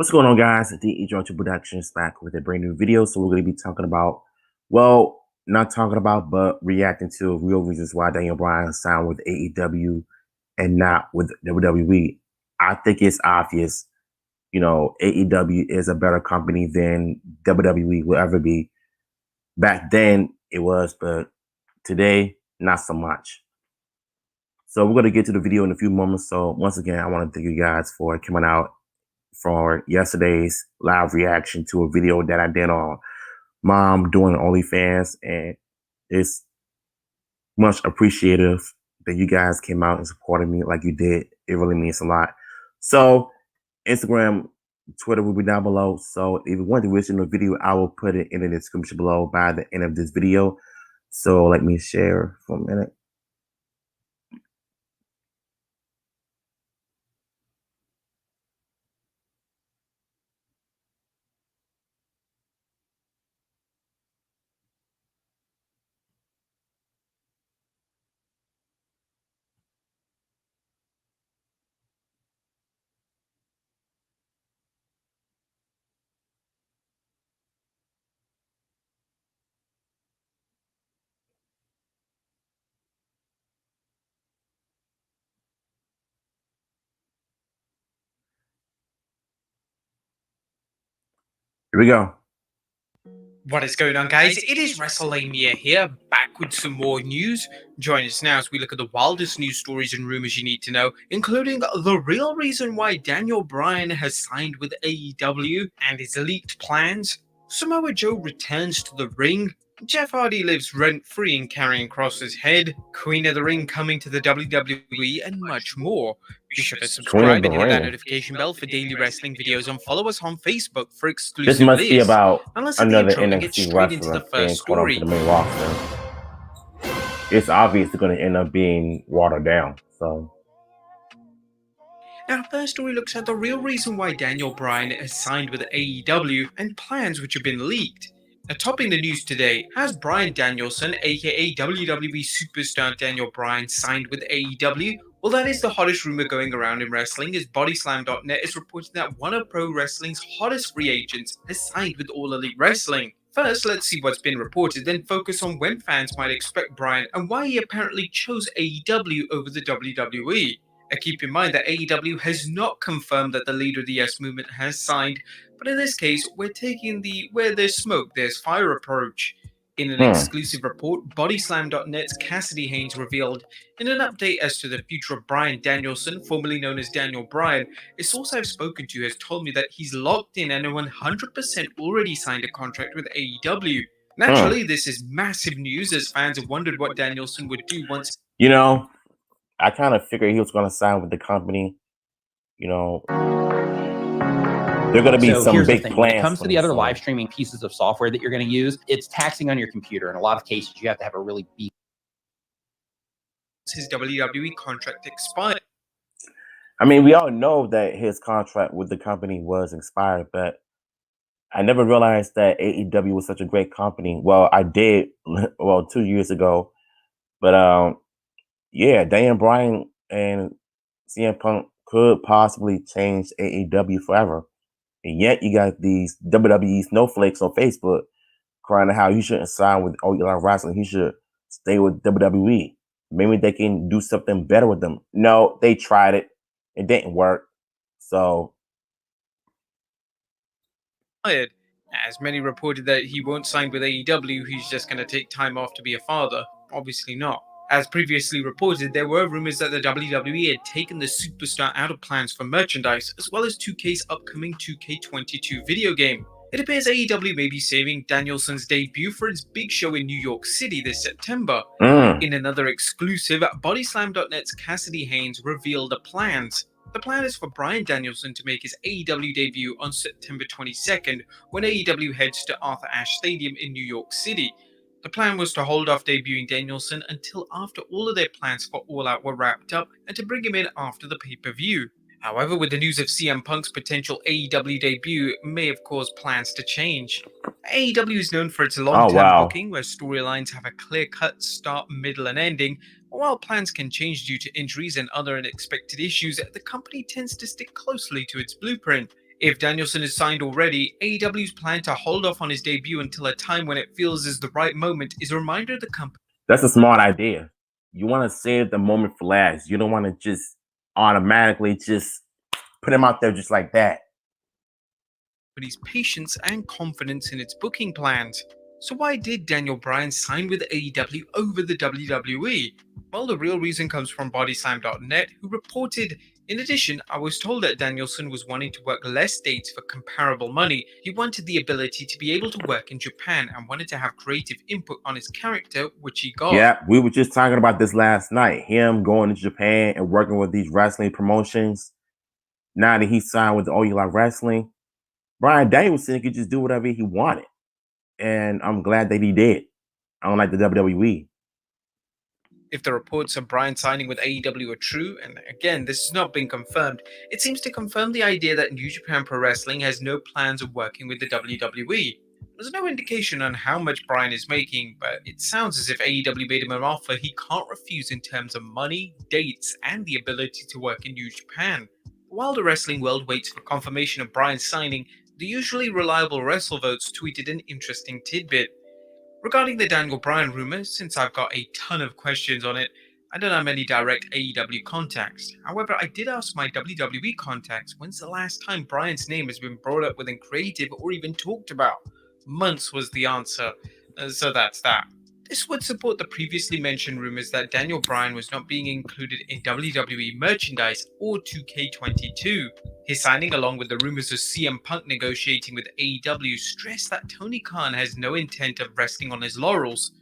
What's going on, guys? The HIJACK Productions back with a brand new video. So we're going to be talking about, well, not talking about, but reacting to real reasons why Daniel Bryan signed with AEW and not with WWE. I think it's obvious, AEW is a better company than WWE will ever be. Back then it was, but today, not so much. So we're going to get to the video in a few moments. So once again, I want to thank you guys for coming out for yesterday's live reaction to a video that I did on Mom doing OnlyFans, and it's much appreciative that you guys came out and supported me like you did. It really means a lot. So Instagram, Twitter will be down below. So if you want the original video, I will put it in the description below by the end of this video. So let me share for a minute. Here we go. What is going on, guys? It is WrestleMania here, back with some more news. Join us now as we look at the wildest news stories and rumors you need to know, including the real reason why Daniel Bryan has signed with AEW and his leaked plans. Samoa Joe returns to the ring. Jeff Hardy lives rent-free in Karrion Kross's head. Queen of the Ring coming to the WWE, and much more. Be sure to subscribe and hit that notification bell for daily wrestling videos, and follow us on Facebook for exclusive This must be lists. about Another NXT wrestler being caught up to the main roster. It's obvious they're going to end up being watered down. So now, our first story looks at the real reason why Daniel Bryan has signed with AEW and plans which have been leaked. Now, topping the news today, has Bryan Danielson, aka WWE superstar Daniel Bryan, signed with AEW? Well, that is the hottest rumor going around in wrestling, as BodySlam.net is reporting that one of pro wrestling's hottest free agents has signed with All Elite Wrestling. First, let's see what's been reported, then focus on when fans might expect Bryan and why he apparently chose AEW over the WWE. Keep in mind that AEW has not confirmed that the leader of the Yes Movement has signed, but in this case, we're taking the where there's smoke, there's fire approach. In an exclusive report, BodySlam.net's Cassidy Haynes revealed, in an update as to the future of Bryan Danielson, formerly known as Daniel Bryan, a source I've spoken to has told me that he's locked in and 100% already signed a contract with AEW. Naturally, this is massive news, as fans have wondered what Danielson would do once... I kind of figured he was going to sign with the company. There are going to be some big plans. When it comes to the other live streaming pieces of software that you're going to use, it's taxing on your computer. In a lot of cases, you have to have a really beef. His WWE contract expired. I mean, we all know that his contract with the company was expired, but I never realized that AEW was such a great company. Well, I did, 2 years ago, but yeah, Daniel Bryan and CM Punk could possibly change AEW forever. And yet you got these WWE snowflakes on Facebook crying out how he shouldn't sign with All Elite Wrestling. He should stay with WWE. Maybe they can do something better with them. No, they tried it. It didn't work. So, as many reported that he won't sign with AEW, he's just going to take time off to be a father. Obviously not. As previously reported, there were rumors that the WWE had taken the superstar out of plans for merchandise, as well as 2K's upcoming 2K22 video game. It appears AEW may be saving Danielson's debut for its big show in New York City this September. In another exclusive, BodySlam.net's Cassidy Haynes revealed the plans. The plan is for Bryan Danielson to make his AEW debut on September 22nd, when AEW heads to Arthur Ashe Stadium in New York City. The plan was to hold off debuting Danielson until after all of their plans for All Out were wrapped up, and to bring him in after the pay-per-view. However, with the news of CM Punk's potential AEW debut may have caused plans to change. AEW is known for its long-term booking, where storylines have a clear-cut start, middle, and ending. While plans can change due to injuries and other unexpected issues, the company tends to stick closely to its blueprint. If Danielson is signed already, AEW's plan to hold off on his debut until a time when it feels is the right moment is a reminder of the company. That's a smart idea. You want to save the moment for last. You don't want to just automatically just put him out there just like that. His patience and confidence in its booking plans. So why did Daniel Bryan sign with AEW over the WWE? Well, the real reason comes from BodySlam.net, who reported, in addition, I was told that Danielson was wanting to work less dates for comparable money. He wanted the ability to be able to work in Japan and wanted to have creative input on his character, which he got. Yeah, we were just talking about this last night. Him going to Japan and working with these wrestling promotions. Now that he signed with All You Like Wrestling, Bryan Danielson could just do whatever he wanted. And I'm glad that he did. Unlike the WWE. If the reports of Bryan signing with AEW are true, and again, this has not been confirmed, it seems to confirm the idea that New Japan Pro Wrestling has no plans of working with the WWE. There's no indication on how much Bryan is making, but it sounds as if AEW made him an offer he can't refuse in terms of money, dates, and the ability to work in New Japan. While the wrestling world waits for confirmation of Bryan's signing, the usually reliable WrestleVotes tweeted an interesting tidbit. Regarding the Daniel Bryan rumors, since I've got a ton of questions on it, I don't have any direct AEW contacts. However, I did ask my WWE contacts when's the last time Bryan's name has been brought up within creative or even talked about. Months was the answer, so that's that. This would support the previously mentioned rumors that Daniel Bryan was not being included in WWE merchandise or 2K22. His signing, along with the rumors of CM Punk negotiating with AEW, stress that Tony Khan has no intent of resting on his laurels.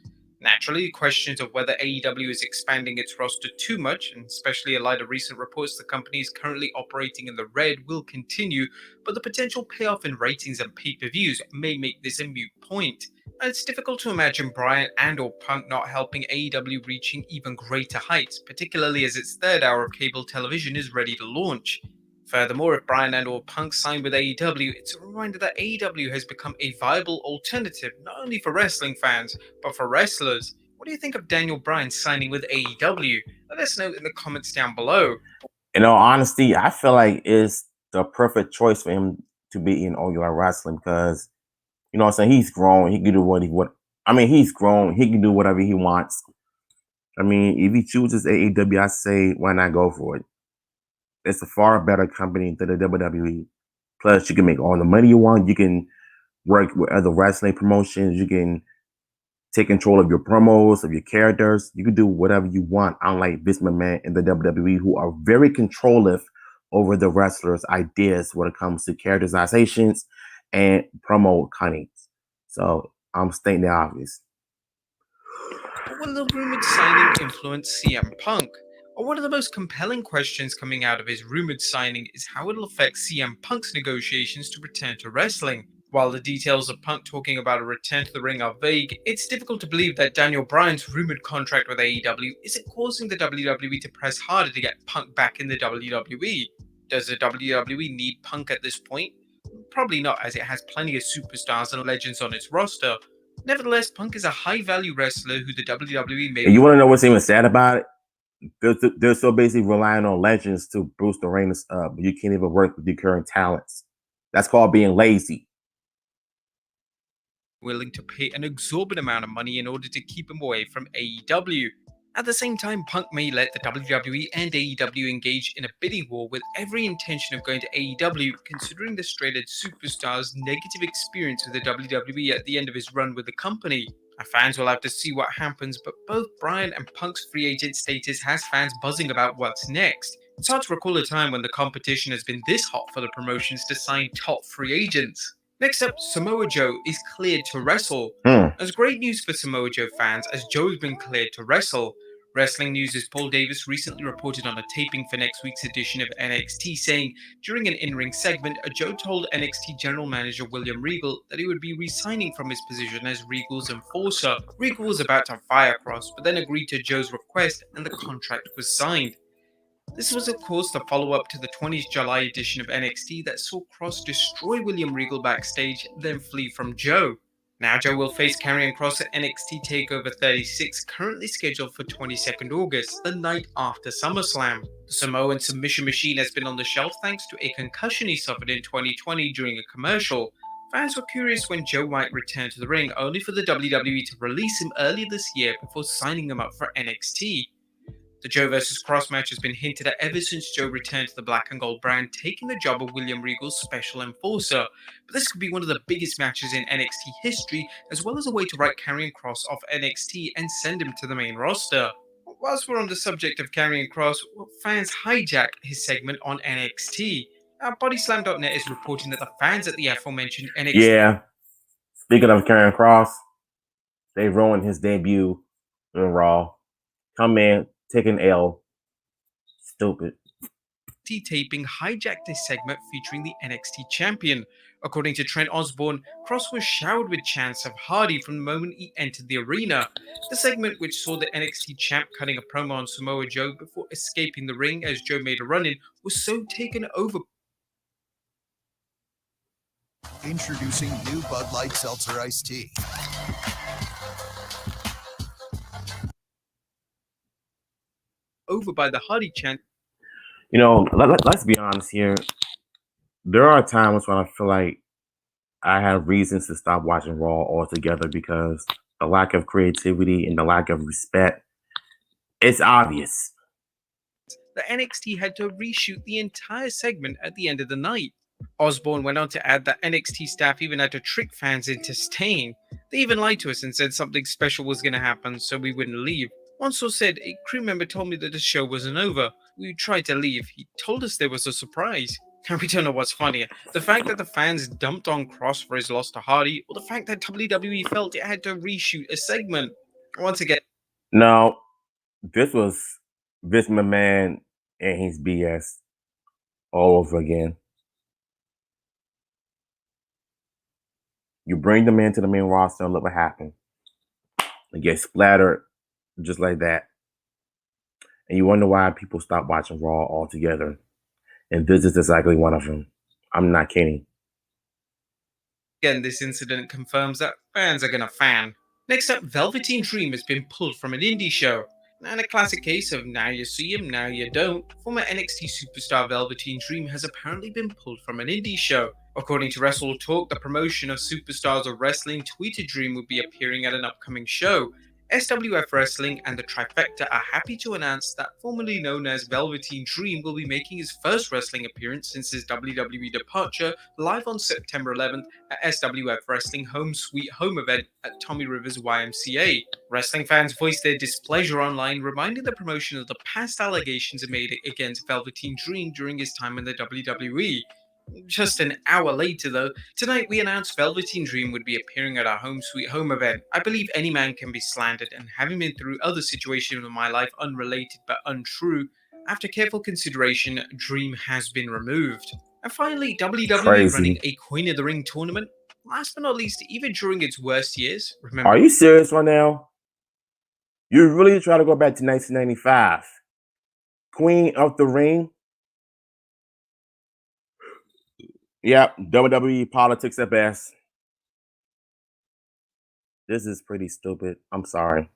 Naturally, questions of whether AEW is expanding its roster too much, and especially in light of recent reports the company is currently operating in the red, will continue, but the potential payoff in ratings and pay-per-views may make this a moot point. It's difficult to imagine Bryan and or Punk not helping AEW reaching even greater heights, particularly as its third hour of cable television is ready to launch. Furthermore, if Bryan and or Punk sign with AEW, it's a reminder that AEW has become a viable alternative not only for wrestling fans, but for wrestlers. What do you think of Daniel Bryan signing with AEW? Let us know in the comments down below. In all honesty, I feel like it's the perfect choice for him to be in All You Like Wrestling because, you know what I'm saying, he's grown. He can do he's grown. He can do whatever he wants. I mean, if he chooses AEW, I say, why not go for it? It's a far better company than the WWE. Plus, you can make all the money you want. You can work with other wrestling promotions. You can take control of your promos, of your characters. You can do whatever you want, unlike Vince McMahon and the WWE, who are very controlling over the wrestlers' ideas when it comes to characterizations and promo cuttings. So I'm stating the obvious. Will the rumored signing influence CM Punk? Or one of the most compelling questions coming out of his rumored signing is how it'll affect CM Punk's negotiations to return to wrestling. While the details of Punk talking about a return to the ring are vague, it's difficult to believe that Daniel Bryan's rumored contract with AEW isn't causing the WWE to press harder to get Punk back in the WWE. Does the WWE need Punk at this point? Probably not, as it has plenty of superstars and legends on its roster. Nevertheless, Punk is a high-value wrestler who the WWE may... And you want to know what's even sad about it? They're so basically relying on legends to boost the ratings up, but you can't even work with your current talents. That's called being lazy. Willing to pay an exorbitant amount of money in order to keep him away from AEW. At the same time, Punk may let the WWE and AEW engage in a bidding war with every intention of going to AEW, considering the straight-edge superstar's negative experience with the WWE at the end of his run with the company. Our fans will have to see what happens, but both Bryan and Punk's free agent status has fans buzzing about what's next. It's hard to recall a time when the competition has been this hot for the promotions to sign top free agents. Next up, Samoa Joe is cleared to wrestle. There's great news for Samoa Joe fans as Joe has been cleared to wrestle. Wrestling News' Paul Davis recently reported on a taping for next week's edition of NXT saying, during an in-ring segment, Joe told NXT General Manager William Regal that he would be resigning from his position as Regal's enforcer. Regal was about to fire KROSS, but then agreed to Joe's request and the contract was signed. This was, of course, the follow-up to the 20th July edition of NXT that saw KROSS destroy William Regal backstage, then flee from Joe. Now Joe will face KARRION KROSS at NXT TakeOver 36, currently scheduled for 22nd August, the night after SummerSlam. The Samoan submission machine has been on the shelf thanks to a concussion he suffered in 2020 during a commercial. Fans were curious when Joe might return to the ring, only for the WWE to release him earlier this year before signing him up for NXT. The Joe vs. Kross match has been hinted at ever since Joe returned to the black and gold brand, taking the job of William Regal's special enforcer. But this could be one of the biggest matches in NXT history, as well as a way to write KARRION KROSS off NXT and send him to the main roster. Whilst we're on the subject of KARRION KROSS, fans hijack his segment on NXT. Bodyslam.net is reporting that the fans at the aforementioned NXT... Yeah, speaking of KARRION KROSS, they ruined his debut in Raw. Come in, take an L. Stupid. taping hijacked this segment featuring the NXT champion. According to Trent Osborne, Kross was showered with chants of Hardy from the moment he entered the arena. The segment, which saw the NXT champ cutting a promo on Samoa Joe before escaping the ring as Joe made a run-in, was so taken over Introducing new Bud Light Seltzer Iced Tea. by the Hardy chant. You know, let's be honest here. There are times when I feel like I have reasons to stop watching Raw altogether because the lack of creativity and the lack of respect, it's obvious. The NXT had to reshoot the entire segment at the end of the night. Osborne went on to add that NXT staff even had to trick fans into staying. They even lied to us and said something special was going to happen so we wouldn't leave. One source said, a crew member told me that the show wasn't over. We tried to leave. He told us there was a surprise. And we don't know what's funnier, the fact that the fans dumped on Kross for his loss to Hardy, or the fact that WWE felt it had to reshoot a segment. Once again, no, this was Vince McMahon and his BS all over again. You bring the man to the main roster and look what happened. They get splattered just like that. And you wonder why people stop watching Raw altogether. And this is exactly one of them. I'm not kidding. Again, this incident confirms that fans are gonna fan. Next up, Velveteen Dream has been pulled from an indie show. And a classic case of now you see him, now you don't, former NXT superstar Velveteen Dream has apparently been pulled from an indie show. According to Wrestle Talk, the promotion of Superstars of Wrestling tweeted Dream would be appearing at an upcoming show. SWF Wrestling and the Trifecta are happy to announce that formerly known as Velveteen Dream will be making his first wrestling appearance since his WWE departure live on September 11th at SWF Wrestling Home Sweet Home event at Tommy Rivers YMCA. Wrestling fans voiced their displeasure online, reminding the promotion of the past allegations made against Velveteen Dream during his time in the WWE. Just an hour later, though, tonight we announced Velveteen Dream would be appearing at our Home Sweet Home event. I believe any man can be slandered, and having been through other situations in my life unrelated but untrue, after careful consideration, Dream has been removed. And finally, WWE running a Queen of the Ring tournament. Last but not least, even during its worst years, remember... Are you serious right now? You really try to go back to 1995? Queen of the Ring? Yep, WWE politics at best. This is pretty stupid. I'm sorry.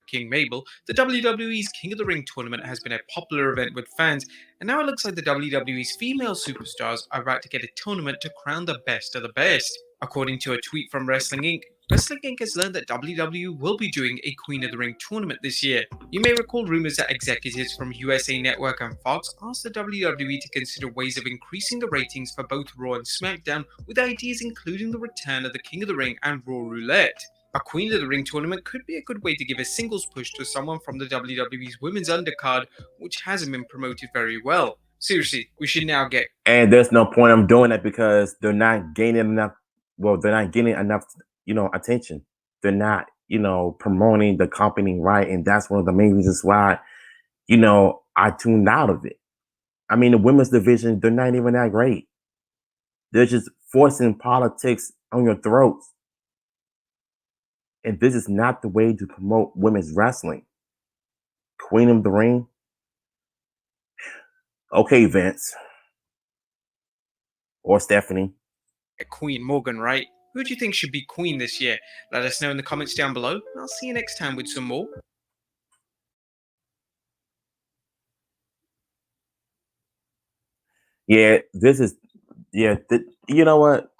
King Mabel, the WWE's King of the Ring tournament has been a popular event with fans, and now it looks like the WWE's female superstars are about to get a tournament to crown the best of the best. According to a tweet from Wrestling Inc., Wrestling Inc. has learned that WWE will be doing a Queen of the Ring tournament this year. You may recall rumors that executives from USA Network and Fox asked the WWE to consider ways of increasing the ratings for both Raw and SmackDown, with ideas including the return of the King of the Ring and Raw Roulette. A Queen of the Ring tournament could be a good way to give a singles push to someone from the WWE's women's undercard, which hasn't been promoted very well. Seriously, we should now get... And there's no point of doing that because they're not gaining enough, they're not getting enough, attention. They're not, promoting the company right. And that's one of the main reasons why, I tuned out of it. I mean, the women's division, they're not even that great. They're just forcing politics on your throats. And this is not the way to promote women's wrestling. Queen of the Ring? Okay, Vince. Or Stephanie. Queen Morgan, right? Who do you think should be queen this year? Let us know in the comments down below. I'll see you next time with some more. Yeah, you know what?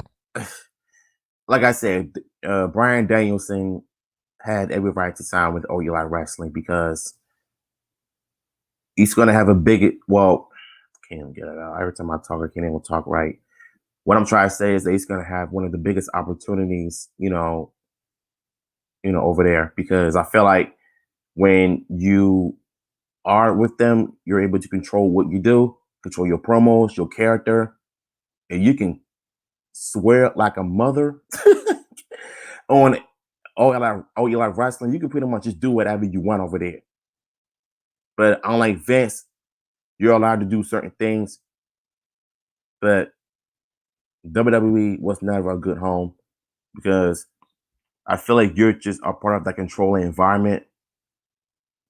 Like I said, Bryan Danielson had every right to sign with All Wrestling because he's going to have a big, well, can't even get it out. Every time I talk, I can't even talk right. What I'm trying to say is that he's going to have one of the biggest opportunities, over there, because I feel like when you are with them, you're able to control what you do, control your promos, your character, and you can swear like a mother on All Wrestling. You can pretty much just do whatever you want over there. But unlike Vince, you're allowed to do certain things. But WWE was never a good home because I feel like you're just a part of that controlling environment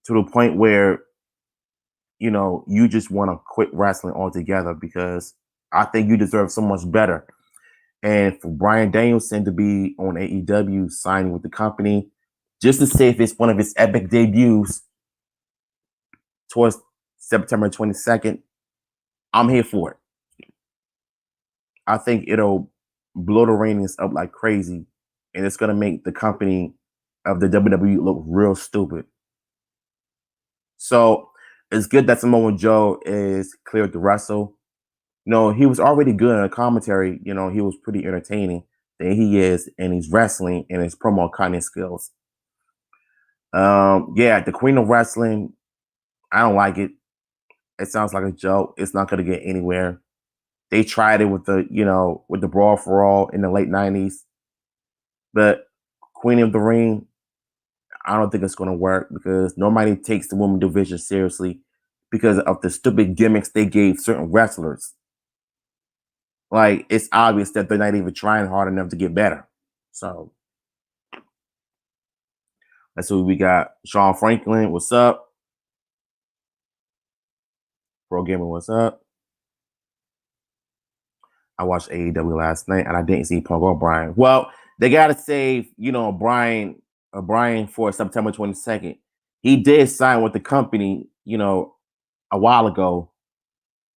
to the point where, you just want to quit wrestling altogether because I think you deserve so much better. And for Bryan Danielson to be on AEW signing with the company, just to see if it's one of his epic debuts towards September 22nd, I'm here for it. I think it'll blow the ratings up like crazy, and it's going to make the company of the WWE look real stupid. So it's good that Samoa Joe is cleared to wrestle. He was already good in a commentary. He was pretty entertaining than he is in his wrestling and his promo cutting skills. The Queen of Wrestling, I don't like it. It sounds like a joke. It's not going to get anywhere. They tried it with the Brawl for All in the late 90s. But Queen of the Ring, I don't think it's going to work because nobody takes the women division seriously because of the stupid gimmicks they gave certain wrestlers. Like, it's obvious that they're not even trying hard enough to get better. So, let's see what we got. Sean Franklin, what's up? Pro Gamer, what's up? I watched AEW last night and I didn't see Punk or Bryan. Well, they got to save, Bryan for September 22nd. He did sign with the company, a while ago.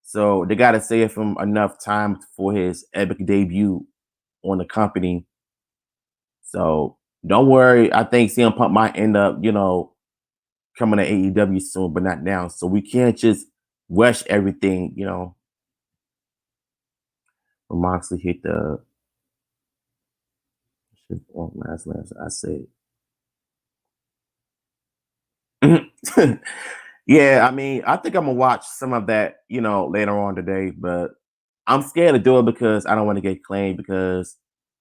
So they got to save him enough time for his epic debut on the company. So don't worry. I think CM Punk might end up, coming to AEW soon, but not now. So we can't just rush everything, When Moxley hit the last I said. Yeah, I mean, I think I'm gonna watch some of that, later on today, but I'm scared to do it because I don't want to get claimed because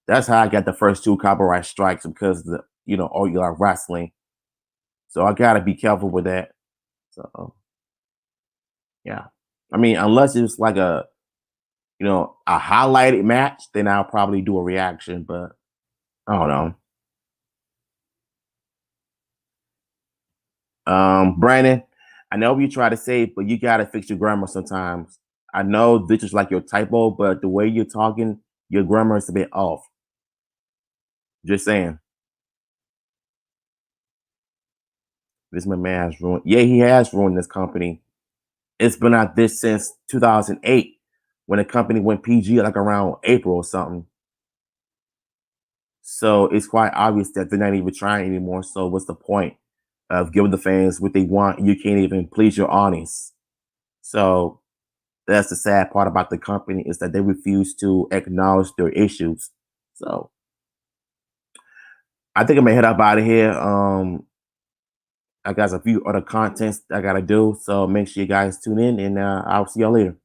that's how I got the first 2 copyright strikes because of the, All Wrestling. So I gotta be careful with that. So yeah. I mean, unless it's like a highlighted match, then I'll probably do a reaction, but I don't know. Brandon, I know you try to say it, but you gotta fix your grammar sometimes. I know this is like your typo, but the way you're talking, your grammar is a bit off. Just saying. This man has ruined. Yeah, he has ruined this company. It's been like this since 2008 when the company went PG like around April or something. So it's quite obvious that they're not even trying anymore. So what's the point of giving the fans what they want? You can't even please your audience. So that's the sad part about the company is that they refuse to acknowledge their issues. So I think I'm gonna head up out of here. I got a few other contents I gotta do. So make sure you guys tune in and I'll see y'all later.